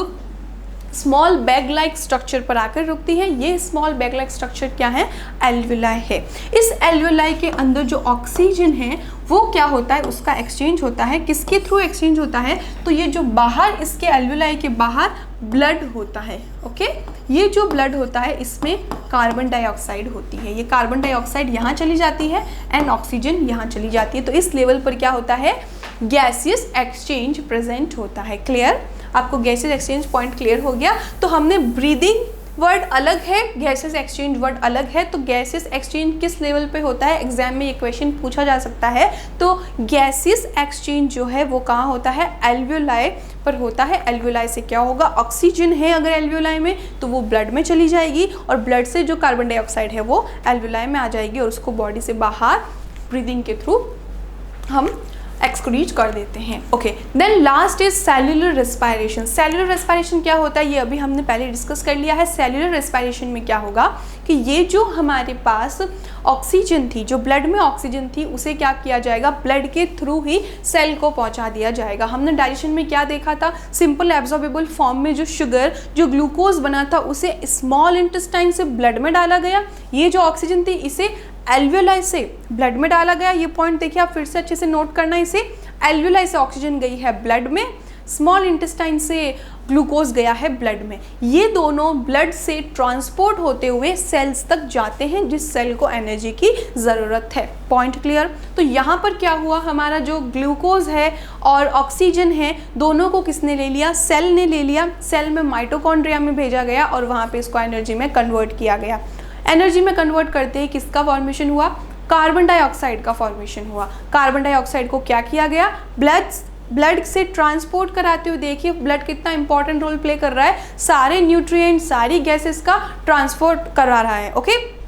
स्मॉल बैग लाइक स्ट्रक्चर पर आकर रुकती है। ये स्मॉल बैग लाइक स्ट्रक्चर क्या है, एल्वियोलाई है। इस एल्वियोलाई के अंदर जो ऑक्सीजन है वो क्या होता है, उसका एक्सचेंज होता है। किसके थ्रू एक्सचेंज होता है, तो ये जो बाहर, इसके एल्वियोलाई के बाहर ब्लड होता है। ओके, ये जो ब्लड होता है इसमें कार्बन डाइऑक्साइड होती है। ये कार्बन डाइऑक्साइड यहाँ चली जाती है एंड ऑक्सीजन यहाँ चली जाती है। तो इस लेवल पर क्या होता है, गैसियस एक्सचेंज प्रेजेंट होता है। क्लियर, आपको गैसेस एक्सचेंज पॉइंट क्लियर हो गया। तो हमने ब्रीदिंग वर्ड अलग है, गैसेस एक्सचेंज वर्ड अलग है। तो गैसेस एक्सचेंज किस लेवल पे होता है, एग्जाम में ये क्वेश्चन पूछा जा सकता है। तो गैसेस एक्सचेंज जो है वो कहाँ होता है, एल्वियोलाई पर होता है। एल्वियोलाई से क्या होगा, ऑक्सीजन है अगर एल्वियोलाई में तो वो ब्लड में चली जाएगी, और ब्लड से जो कार्बन डाइऑक्साइड है वो एल्वियोलाई में आ जाएगी, और उसको बॉडी से बाहर ब्रीदिंग के थ्रू हम एक्सक्रीट कर देते हैं। Okay, then last is cellular respiration. Cellular respiration क्या होता है, ये अभी हमने पहले डिस्कस कर लिया है। सेल्यूलर रेस्पायरेशन में क्या होगा कि ये जो हमारे पास ऑक्सीजन थी, जो ब्लड में ऑक्सीजन थी, उसे क्या किया जाएगा, ब्लड के थ्रू ही सेल को पहुंचा दिया जाएगा। हमने डाइजेशन में क्या देखा था, सिंपल एब्जॉर्बेबल फॉर्म में जो शुगर, जो ग्लूकोज बना था उसे स्मॉल इंटेस्टाइन से ब्लड में डाला गया। ये जो ऑक्सीजन थी इसे एल्वियोलाई से ब्लड में डाला गया। ये पॉइंट देखिए, आप फिर से अच्छे से नोट करना, इसे एल्वियोलाई से ऑक्सीजन गई है ब्लड में, स्मॉल इंटेस्टाइन से ग्लूकोज गया है ब्लड में। ये दोनों ब्लड से ट्रांसपोर्ट होते हुए सेल्स तक जाते हैं, जिस सेल को एनर्जी की ज़रूरत है। Point clear. तो यहाँ पर क्या हुआ, हमारा जो ग्लूकोज है और ऑक्सीजन है दोनों को किसने ले लिया, सेल ने ले लिया। सेल में माइटोकॉन्ड्रिया में भेजा गया और वहाँ पे इसको एनर्जी में कन्वर्ट किया गया। एनर्जी में कन्वर्ट करते ही किसका फॉर्मेशन हुआ, कार्बन डाइऑक्साइड का फॉर्मेशन हुआ। कार्बन डाइऑक्साइड को क्या किया गया, ब्लड से ट्रांसपोर्ट कराते हुए, देखिए ब्लड कितना इंपॉर्टेंट रोल प्ले कर रहा है, सारे न्यूट्रिएंट, सारी गैसेस का ट्रांसपोर्ट करा रहा है। ओके,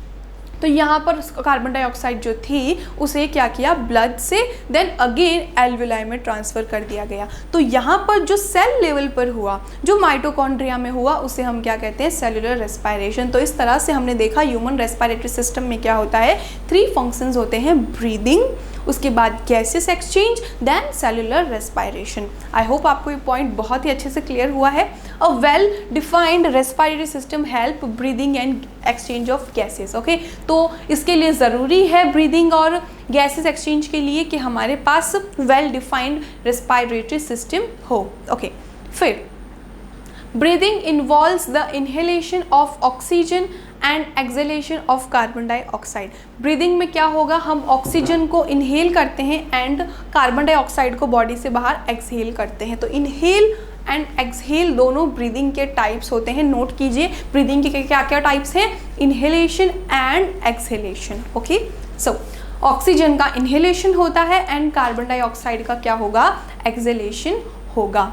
तो यहाँ पर कार्बन डाइऑक्साइड जो थी उसे क्या किया, ब्लड से देन अगेन एल्वियोलाई में ट्रांसफ़र कर दिया गया। तो यहाँ पर जो सेल लेवल पर हुआ, जो माइटोकॉन्ड्रिया में हुआ, उसे हम क्या कहते हैं, सेलुलर रेस्पायरेशन। तो इस तरह से हमने देखा ह्यूमन रेस्पायरेटरी सिस्टम में क्या होता है, 3 फंक्शंस होते हैं, ब्रीदिंग, उसके बाद gases exchange, then cellular respiration. I hope आपको ये पॉइंट बहुत ही अच्छे से क्लियर हुआ है। A well defined respiratory system help breathing and exchange of gases. Okay, तो इसके लिए ज़रूरी है ब्रीदिंग और गैसेस एक्सचेंज के लिए कि हमारे पास वेल डिफाइंड रेस्पायरेटरी सिस्टम हो। ओके, फिर breathing involves the inhalation of oxygen and exhalation of carbon dioxide. Breathing में क्या होगा, हम ऑक्सीजन को इनहेल करते हैं एंड कार्बन डाइऑक्साइड को बॉडी से बाहर एक्सहेल करते हैं। तो इनहेल एंड एक्सहेल दोनों ब्रीदिंग के टाइप्स होते हैं। नोट कीजिए ब्रीदिंग के क्या क्या टाइप्स हैं, inhalation and exhalation. Okay, so oxygen का इनहेलेशन होता है एंड कार्बन डाइऑक्साइड का क्या होगा, एक्सहेलेशन होगा।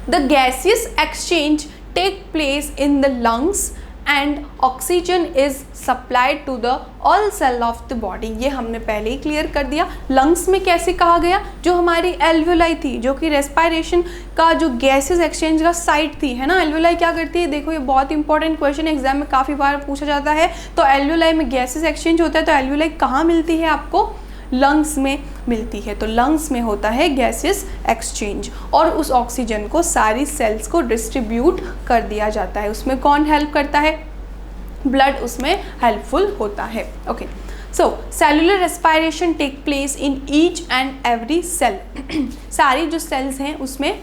The gaseous exchange take place in the lungs and oxygen is supplied to the all cell of the body. ये हमने पहले ही क्लियर कर दिया। लंग्स में कैसे कहा गया, जो हमारी एल्वुलाई थी, जो कि रेस्पिरेशन का जो गैसेस एक्सचेंज का साइट थी, है ना। एल्वुलाई क्या करती है, देखो ये बहुत इंपॉर्टेंट क्वेश्चन एग्जाम में काफ़ी बार पूछा जाता है। तो एल्वुलाई में गैसेस एक्सचेंज होता है, तो एल्वुलाई कहाँ मिलती है आपको, लंग्स में मिलती है। तो लंग्स में होता है गैसेस एक्सचेंज, और उस ऑक्सीजन को सारी सेल्स को डिस्ट्रीब्यूट कर दिया जाता है। उसमें कौन हेल्प करता है, ब्लड उसमें हेल्पफुल होता है। Okay, so cellular respiration take place in each and every cell. सारी जो सेल्स हैं उसमें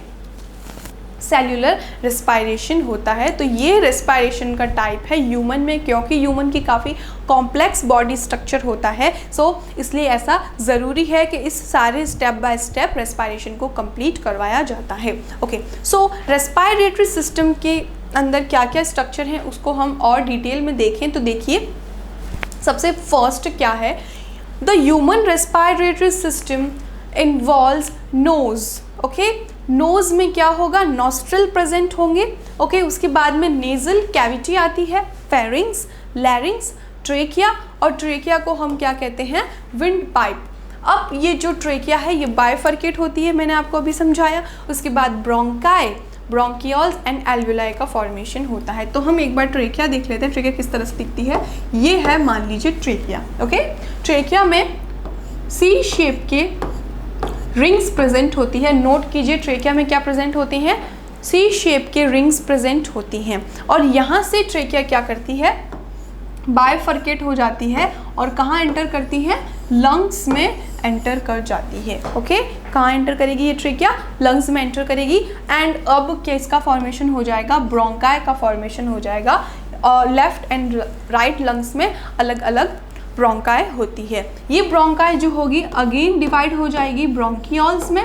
सेल्यूलर रेस्पिरेशन होता है। तो ये रेस्पिरेशन का टाइप है ह्यूमन में, क्योंकि ह्यूमन की काफ़ी कॉम्प्लेक्स बॉडी स्ट्रक्चर होता है। सो इसलिए ऐसा ज़रूरी है कि इस सारे स्टेप बाय स्टेप रेस्पिरेशन को कंप्लीट करवाया जाता है। ओके, सो रेस्पिरेटरी सिस्टम के अंदर क्या क्या स्ट्रक्चर हैं उसको हम और डिटेल में देखें तो देखिए, सबसे फर्स्ट क्या है, the human respiratory system involves nose. Okay, nose में क्या होगा, नॉस्ट्रल प्रेजेंट होंगे। ओके, उसके बाद में नेजल कैविटी आती है, फेरिंग्स, लैरिंग्स, ट्रेकिया, और ट्रेकिया को हम क्या कहते हैं, विंड पाइप। अब ये जो ट्रेकिया है ये बाइफर्केट होती है, मैंने आपको अभी समझाया। उसके बाद ब्रोंकाई, ब्रोंकियोल्स एंड एल्वुलाई का फॉर्मेशन होता है। तो हम एक बार ट्रेकिया देख लेते हैं, ट्रेकिया किस तरह से दिखती है। ये है, मान लीजिए ट्रेकिया। ओके, ट्रेकिया में सी शेप के रिंग्स प्रेजेंट होती है। नोट कीजिए, ट्रेकिया में क्या प्रेजेंट होती हैं, सी शेप के रिंग्स प्रेजेंट होती हैं। और यहाँ से ट्रेकिया क्या करती है, बाइफर्केट हो जाती है और कहाँ एंटर करती है, लंग्स में एंटर कर जाती है। ओके, कहाँ एंटर करेगी ये ट्रेकिया, लंग्स में एंटर करेगी। एंड अब क्या इसका फॉर्मेशन हो जाएगा, ब्रोंकाई का फॉर्मेशन हो जाएगा। और लेफ्ट एंड राइट लंग्स में अलग अलग ब्रोंकाई होती है। ये ब्रोंकाई जो होगी अगेन डिवाइड हो जाएगी ब्रोंकियोल्स में,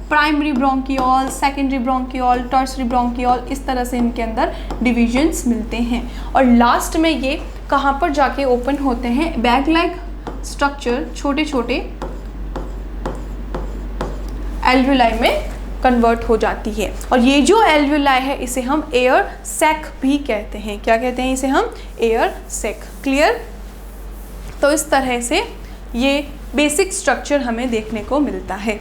primary bronchiole, secondary bronchiole, tertiary bronchiole, इस तरह से इनके अंदर डिविजन्स मिलते हैं। और लास्ट में ये कहाँ पर जाके ओपन होते हैं, बैग लाइक स्ट्रक्चर छोटे छोटे एल्वुलाई में कन्वर्ट हो जाती है। और ये जो एल्वुलाई है इसे हम एयर सैक भी कहते हैं। क्या कहते हैं इसे हम, एयर सैक। क्लियर। तो इस तरह से ये बेसिक स्ट्रक्चर हमें देखने को मिलता है।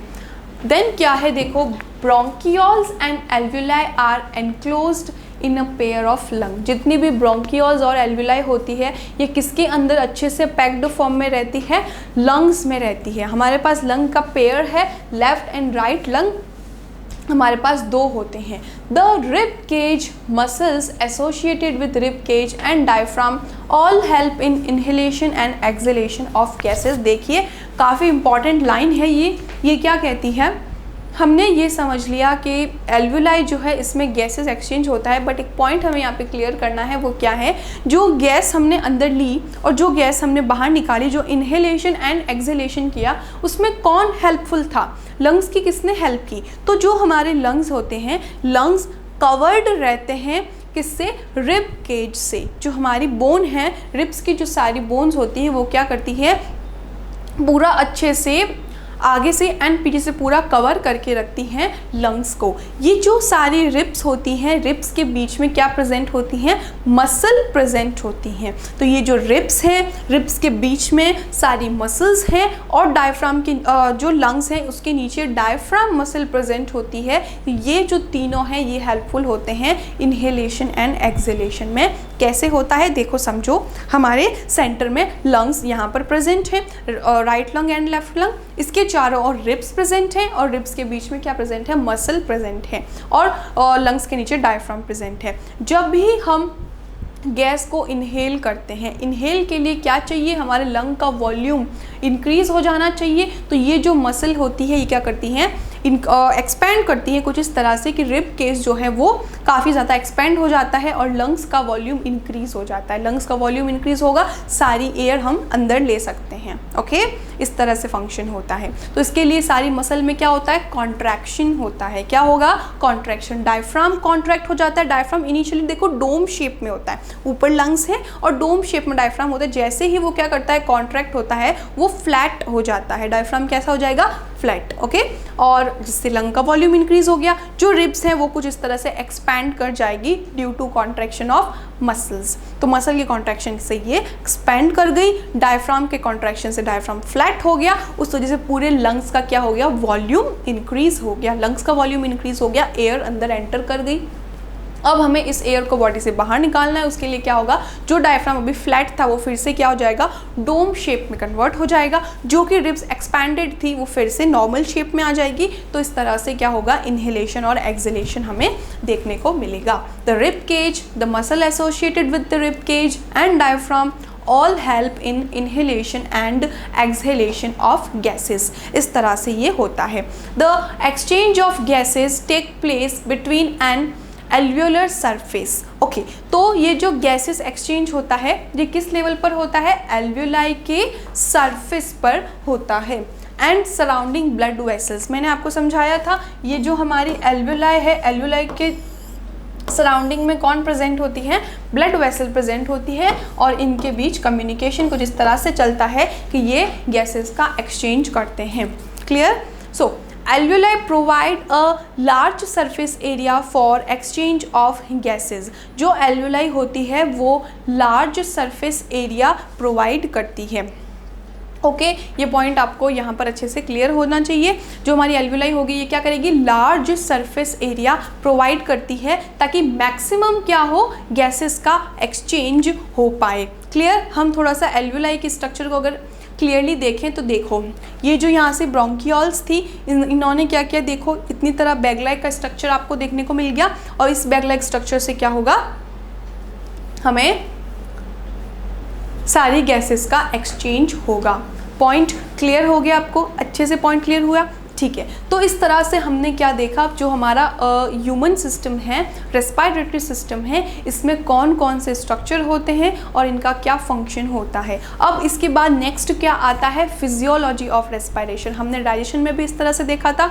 देन क्या है, देखो, bronchioles and alveoli are enclosed in a pair of lung. जितनी भी ब्रोंकियोल्स और एल्वुलाई होती है ये किसके अंदर अच्छे से पैक्ड फॉर्म में रहती है, लंग्स में रहती है। हमारे पास लंग का पेयर है, लेफ्ट एंड राइट लंग हमारे पास दो होते हैं। The rib cage muscles associated with rib cage and diaphragm all help in inhalation and exhalation of gases. देखिए काफ़ी इंपॉर्टेंट लाइन है ये क्या कहती है, हमने ये समझ लिया कि एल्वुलाई जो है इसमें गैसेस एक्सचेंज होता है, बट एक पॉइंट हमें यहाँ पे क्लियर करना है, वो क्या है, जो गैस हमने अंदर ली और जो गैस हमने बाहर निकाली, जो इनहेलेशन एंड एक्सहेलेशन किया, उसमें कौन हेल्पफुल था, लंग्स की किसने हेल्प की। तो जो हमारे लंग्स होते हैं, लंग्स कवर्ड रहते हैं किससे, रिब केज से। जो हमारी बोन है, रिब्स की जो सारी बोन्स होती हैं वो क्या करती है, पूरा अच्छे से आगे से एंड पीछे से पूरा कवर करके रखती हैं लंग्स को। ये जो सारी रिब्स होती हैं, रिब्स के बीच में क्या प्रेजेंट होती हैं, मसल प्रेजेंट होती हैं। तो ये जो रिब्स हैं, रिब्स के बीच में सारी मसल्स हैं और डायफ्राम की जो लंग्स हैं उसके नीचे डायफ्राम मसल प्रेजेंट होती है। ये जो तीनों हैं ये हेल्पफुल होते हैं इनहेलेशन एंड एक्सहेलेशन में। कैसे होता है देखो समझो, हमारे सेंटर में लंग्स यहाँ पर प्रेजेंट है, right lung and left lung, इसके चारों ओर रिब्स प्रेजेंट हैं और रिब्स के बीच में क्या प्रेजेंट है, मसल प्रेजेंट है और लंग्स के नीचे डायफ्राम प्रेजेंट है। जब भी हम गैस को इनहेल करते हैं, इनहेल के लिए क्या चाहिए, हमारे लंग का वॉल्यूम इंक्रीज हो जाना चाहिए। तो ये जो मसल होती है ये क्या करती हैं, एक्सपैंड करती है कुछ इस तरह से कि रिब केस जो है वो काफ़ी ज़्यादा एक्सपैंड हो जाता है और लंग्स का वॉल्यूम इंक्रीज हो जाता है। लंग्स का वॉल्यूम इंक्रीज होगा, सारी एयर हम अंदर ले सकते हैं। ओके, इस तरह से फंक्शन होता है। तो इसके लिए सारी मसल में क्या होता है, कॉन्ट्रैक्शन होता है। क्या होगा, कॉन्ट्रैक्शन। डायफ्राम कॉन्ट्रैक्ट हो जाता है। डायफ्राम इनिशियली देखो डोम शेप में होता है, ऊपर लंग्स है और डोम शेप में डायफ्राम होता है। जैसे ही वो क्या करता है, कॉन्ट्रैक्ट होता है, वो फ्लैट हो जाता है। डायफ्राम कैसा हो जाएगा, फ्लैट। ओके, और जिससे लंग का वॉल्यूम इंक्रीज हो गया। जो रिब्स हैं वो कुछ इस तरह से एक्सपैंड कर जाएगी due to contraction of muscles. तो मसल की कॉन्ट्रैक्शन से ये एक्सपैंड कर गई, डायफ्राम के कॉन्ट्रैक्शन से डायफ्राम फ्लैट हो गया, उस वजह से पूरे लंग्स का क्या हो गया, वॉल्यूम इंक्रीज हो गया, लंग्स का वॉल्यूम इंक्रीज हो गया, एयर अंदर एंटर कर गई। अब हमें इस एयर को बॉडी से बाहर निकालना है, उसके लिए क्या होगा, जो डायफ्राम अभी फ्लैट था वो फिर से क्या हो जाएगा, डोम शेप में कन्वर्ट हो जाएगा, जो कि रिब्स एक्सपैंडेड थी वो फिर से नॉर्मल शेप में आ जाएगी। तो इस तरह से क्या होगा, इनहेलेशन और एक्सहेलेशन हमें देखने को मिलेगा। The rib cage, the muscle associated with the rib cage and diaphragm all help in inhalation and exhalation of gases। इस तरह से ये होता है। The exchange of gases take place between an alveolar surface। Okay, तो ये जो gases exchange होता है ये किस लेवल पर होता है, एल्वियोलाई के सरफेस पर होता है एंड सराउंडिंग ब्लड वेसल्स। मैंने आपको समझाया था ये जो हमारी एल्वियोलाई है, एल्वियोलाई के सराउंडिंग में कौन प्रेजेंट होती है, ब्लड वेसल प्रेजेंट होती है, और इनके बीच कम्युनिकेशन कुछ इस तरह से चलता है कि ये गैसेस का एक्सचेंज करते हैं। Clear? So alveoli provide a large surface area for exchange of gases। जो alveoli होती है वो large surface area provide करती है। ओके, ये पॉइंट आपको यहाँ पर अच्छे से क्लियर होना चाहिए। जो हमारी एल्वियोलाई होगी ये क्या करेगी, लार्ज सरफेस एरिया प्रोवाइड करती है ताकि मैक्सिमम क्या हो, गैसेस का एक्सचेंज हो पाए। क्लियर? हम थोड़ा सा एल्वियोलाई की स्ट्रक्चर को अगर क्लियरली देखें तो देखो, ये जो यहाँ से ब्रोंकियोल्स थी इन्होंने क्या किया, देखो इतनी तरह बैग लाइक का स्ट्रक्चर आपको देखने को मिल गया, और इस बैग लाइक स्ट्रक्चर से क्या होगा, हमें सारी गैसेस का एक्सचेंज होगा। पॉइंट क्लियर हो गया आपको, अच्छे से पॉइंट क्लियर हुआ? ठीक है, तो इस तरह से हमने क्या देखा, जो हमारा ह्यूमन सिस्टम है, रेस्पिरेटरी सिस्टम है, इसमें कौन कौन से स्ट्रक्चर होते हैं और इनका क्या फंक्शन होता है। अब इसके बाद नेक्स्ट क्या आता है, फिजियोलॉजी ऑफ रेस्पिरेशन। हमने डाइजेशन में भी इस तरह से देखा था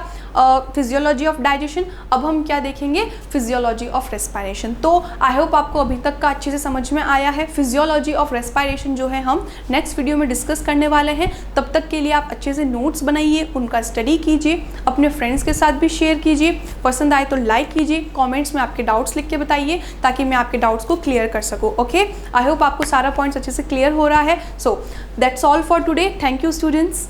फिजियोलॉजी ऑफ डाइजेशन, अब हम क्या देखेंगे, फिजियोलॉजी ऑफ रेस्पिरेशन। तो आई होप आपको अभी तक का अच्छे से समझ में आया है। फिजियोलॉजी ऑफ रेस्पिरेशन जो है हम नेक्स्ट वीडियो में डिस्कस करने वाले हैं। तब तक के लिए आप अच्छे से नोट्स बनाइए, उनका स्टडी कीजिए, अपने फ्रेंड्स के साथ भी शेयर कीजिए, पसंद आए तो लाइक कीजिए, कमेंट्स में आपके डाउट्स लिख के बताइए ताकि मैं आपके डाउट्स को क्लियर कर सकूं। ओके, आई होप आपको सारा पॉइंट्स अच्छे से क्लियर हो रहा है। So that's all for today. Thank you students.